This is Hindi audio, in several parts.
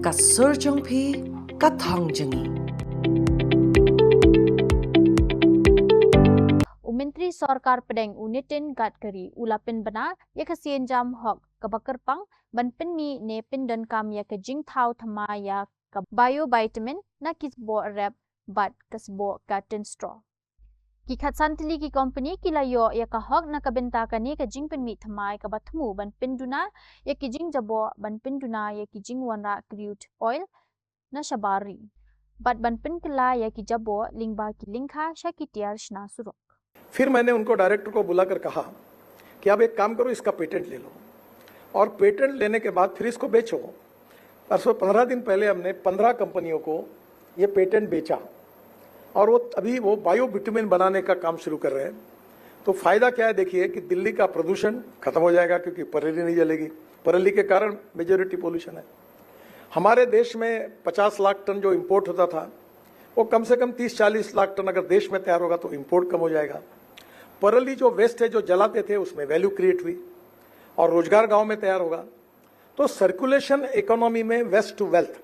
ka surjong phi ka thang jangi Menteri Sarkar Pedang Unitin Gadkari ulapin bana ya kasian jam hok kebakerpang ban penmi ne pindan kam ya ke jing thau thama ya ke biovitamin na kisbo rep bat kasbo cotton straw ki khatsantili ki company ki layo ya ka hok na kabenta ka ni ka jing penmi thamai ka bathmu ban pinduna ya ki jing jabo ban pinduna ya ki jing wanra crude oil na shabari bat ban pin kala ya ki jabo lingba ki lingkha shaki tiar shna suro फिर मैंने उनको डायरेक्टर को बुलाकर कहा कि आप एक काम करो, इसका पेटेंट ले लो और पेटेंट लेने के बाद फिर इसको बेचो। परसों 15 दिन पहले हमने 15 कंपनियों को ये पेटेंट बेचा और वो बायो विटामिन बनाने का काम शुरू कर रहे हैं। तो फायदा क्या है देखिए कि दिल्ली का प्रदूषण खत्म हो जाएगा क्योंकि परेली नहीं जलेगी, परेली के कारण मेजोरिटी पोल्यूशन है। हमारे देश में 50 लाख टन जो इम्पोर्ट होता था वो कम से कम 30-40 लाख टन अगर देश में तैयार होगा तो इम्पोर्ट कम हो जाएगा। पराली जो वेस्ट है जो जलाते थे उसमें वैल्यू क्रिएट हुई और रोजगार गांव में तैयार होगा। तो सर्कुलेशन इकोनॉमी में waste to wealth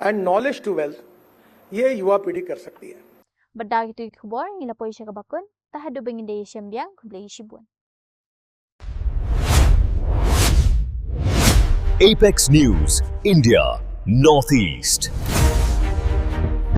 and knowledge to wealth ये युवा पीढ़ी कर सकती है। Benda itu khubor ila poisha kabakun tahadu benginde syambiang kublei shibun. Apex News, India, Northeast.